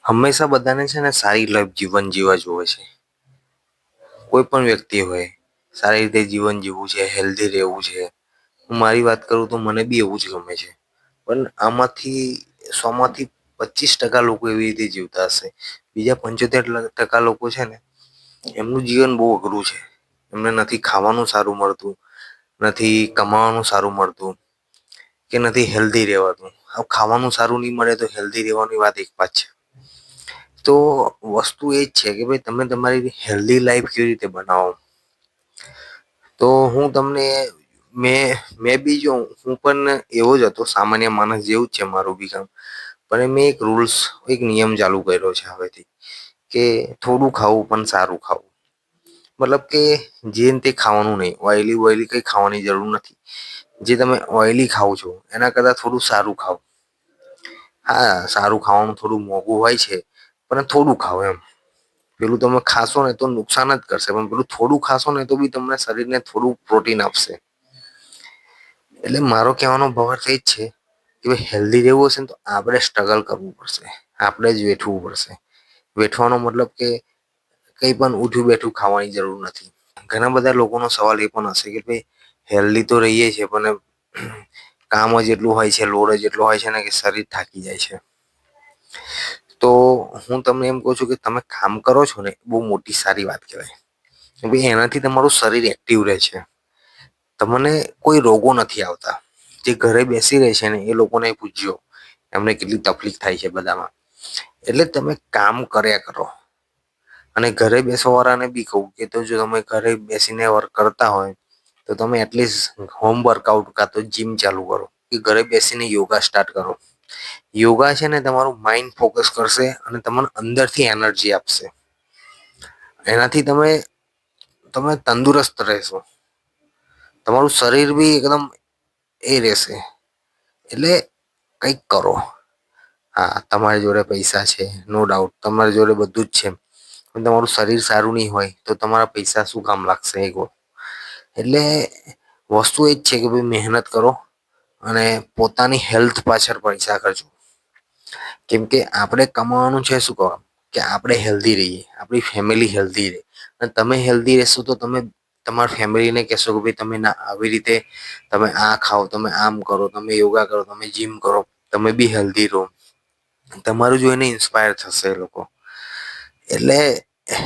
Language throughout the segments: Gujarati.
હંમેશા બધાને છે ને સારી લાઈફ જીવન જીવવા જોવે છે. કોઈ પણ વ્યક્તિ હોય, સારી રીતે જીવન જીવવું છે, હેલ્ધી રહેવું છે. હું મારી વાત કરું તો મને બી એવું જ ગમે છે. પણ આમાંથી 100માંથી 25% લોકો એવી રીતે જીવતા હશે. બીજા 75% લોકો છે ને એમનું જીવન બહુ અઘરું છે. એમને નથી ખાવાનું સારું મળતું, નથી કમાવાનું સારું મળતું, કે નથી હેલ્ધી રહેવાતું. હવે ખાવાનું સારું નહીં મળે તો હેલ્ધી રહેવાની વાત એક વાત છે. તો વસ્તુ એ જ છે કે ભાઈ તમે તમારી હેલ્ધી લાઈફ કેવી રીતે બનાવો. તો હું તમને મેં બી જો હું પણ એવો જ હતો, સામાન્ય માણસ જેવું જ છે મારું બી કામ. પણ મેં એક રૂલ્સ, એક નિયમ ચાલુ કર્યો છે હવેથી, કે થોડું ખાવું પણ સારું ખાવું. મતલબ કે જેને તે ખાવાનું નહીં, ઓઇલી કંઈ ખાવાની જરૂર નથી. જે તમે ઓઇલી ખાવ છો એના કરતાં થોડું સારું ખાવ. હા, સારું ખાવાનું થોડું મોંઘું હોય છે, પણ થોડું ખાવ એમ. પેલું તમે ખાશો ને તો નુકસાન જ કરશે, પણ પેલું થોડું ખાશો ને તો બી તમને શરીરને થોડું પ્રોટીન આપશે. એટલે મારો કહેવાનો ભાવાર્થ એ જ છે કે ભાઈ હેલ્ધી રહેવું હશે ને તો આપણે સ્ટ્રગલ કરવું પડશે, આપણે જ વેઠવું પડશે. વેઠવાનો મતલબ કે કંઈ પણ ઉઠું બેઠું ખાવાની જરૂર નથી. ઘણા બધા લોકોનો સવાલ એ પણ હશે કે ભાઈ હેલ્ધી તો રહીએ છીએ, પણ કામ જ એટલું હોય છે, લોડ જ એટલો હોય છે ને કે શરીર થાકી જાય છે. તો હું તમને એમ કહું છું કે તમે કામ કરો છો ને બહુ મોટી સારી વાત કહેવાય. ભાઈ એનાથી તમારું શરીર એક્ટિવ રહે છે. તમને કોઈ રોગો નથી આવતા. જે ઘરે બેસી રહે છે ને એ લોકોને પૂછજો એમને કેટલી તકલીફ થાય છે બધામાં. એટલે તમે કામ કર્યા કરો. અને ઘરે બેસવા વાળાને બી કહું કે તો જો તમે ઘરે બેસીને વર્ક કરતા હોય તો તમે એટલીસ્ટ હોમ વર્કઆઉટ કાં તો જીમ ચાલુ કરો, કે ઘરે બેસીને યોગા સ્ટાર્ટ કરો. યોગા છે ને તમારું માઇન્ડ ફોકસ કરશે અને તમને અંદરથી એનર્જી આપશે. એનાથી તમે તંદુરસ્ત રહેશો. તમારું શરીર બી એકદમ એ રહેશે. એટલે કંઈક કરો. હા, તમારી જોડે પૈસા છે, નો ડાઉટ તમારી જોડે બધું જ છે. પણ તમારું શરીર સારું નહીં હોય તો તમારા પૈસા શું કામ લાગશે એ કહો. એટલે વસ્તુ એ જ છે કે ભાઈ મહેનત કરો અને પોતાની હેલ્થ પાછળ પૈસા ખર્ચો. કેમ કે આપણે કમાવાનું છે શું કહો, કે આપણે હેલ્ધી રહીએ, આપણી ફેમિલી હેલ્ધી રહે. અને તમે હેલ્ધી રહેશો તો તમે તમારા ફેમિલીને કહેશો કે ભાઈ તમે ના આવી રીતે તમે આ ખાઓ, તમે આમ કરો, તમે યોગા કરો, તમે જીમ કરો, તમે બી હેલ્ધી રહો. તમારું જોઈને ઇન્સ્પાયર થશે એ લોકો. એટલે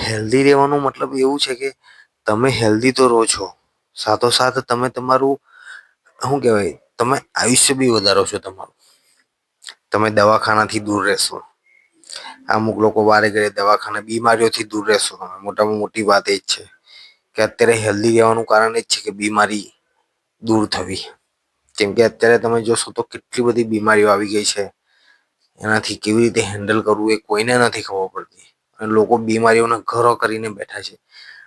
હેલ્ધી રહેવાનું મતલબ એવું છે કે તમે હેલ્ધી તો રહો છો, સાથોસાથ તમે તમારું શું કહેવાય, તમે આયુષ્ય બી વધારો છો તમારું. તમે દવાખાનાથી દૂર રહેશો. અમુક લોકો વારે ઘડે દવાખાના બીમારીઓથી દૂર રહેશો. મોટામાં મોટી વાત એ જ છે કે અત્યારે હેલ્ધી રહેવાનું કારણ એ જ છે કે બીમારી દૂર થવી. કેમ કે અત્યારે તમે જોશો તો કેટલી બધી બીમારીઓ આવી ગઈ છે. એનાથી કેવી રીતે હેન્ડલ કરવું એ કોઈને નથી ખબર પડતી. અને લોકો બીમારીઓને ઘરો કરીને બેઠા છે.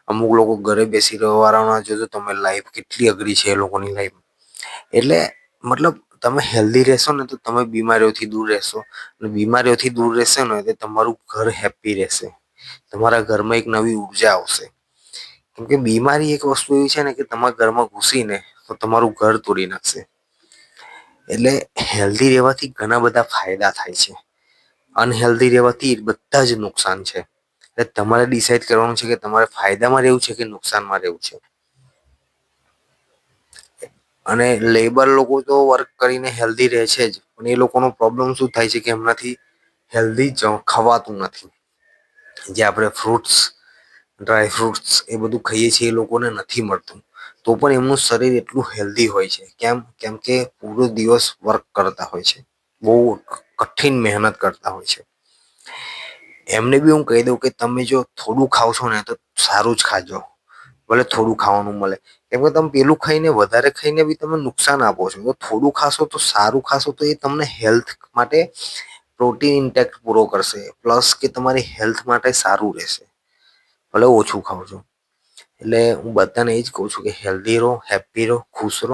અમુક લોકો ઘરે બેસી રહેવા વાળાના જોજો તમે લાઈફ કેટલી અઘરી છે એ લોકોની લાઈફ. એટલે મતલબ તમે હેલ્ધી રહેશો ને તો તમે બીમારીઓથી દૂર રહેશો. અને બીમારીઓથી દૂર રહેશે ને તો તમારું ઘર હેપ્પી રહેશે. તમારા ઘરમાં એક નવી ઉર્જા આવશે. કેમકે બીમારી એક વસ્તુ એવી છે ને કે તમારા ઘરમાં ઘૂસી ને તો તમારું ઘર તોડી નાખશે. એટલે હેલ્ધી રહેવાથી ઘણા બધા ફાયદા થાય છે. અનહેલ્ધી રહેવાથી બધા જ નુકસાન છે. એટલે તમારે ડિસાઈડ કરવાનું છે કે તમારે ફાયદામાં રહેવું છે કે નુકસાનમાં રહેવું છે. અને લેબર લોકો તો વર્ક કરીને હેલ્ધી રહે છે જ, પણ એ લોકોનો પ્રોબ્લેમ શું થાય છે કે એમનાથી હેલ્ધી ખવાતું નથી. જે આપણે ફ્રૂટ્સ, ડ્રાય ફ્રૂટ્સ એ બધું ખાઈએ છીએ એ લોકોને નથી મળતું. તો પણ એમનું શરીર એટલું હેલ્ધી હોય છે. કેમ કે પૂરો દિવસ વર્ક કરતા હોય છે. બહુ કઠિન મહેનત કરતા હોય છે. એમને બી હું કહી દઉં કે તમે જો થોડું ખાવ છો ને તો સારું જ ખાજો. ભલે થોડું ખાવાનું મળે. કેમ કે તમે પેલું ખાઈને વધારે ખાઈને બી તમે નુકસાન આપો છો. તો થોડું ખાશો તો સારું ખાશો તો એ તમને હેલ્થ માટે પ્રોટીન ઇન્ટેક પૂરો કરશે. પ્લસ કે તમારી હેલ્થ માટે સારું રહેશે. ભલે ઓછું ખાવ છો. એટલે હું બધાને એ જ કહું છું કે હેલ્ધી રહો, હેપ્પી રહો, ખુશ રહો.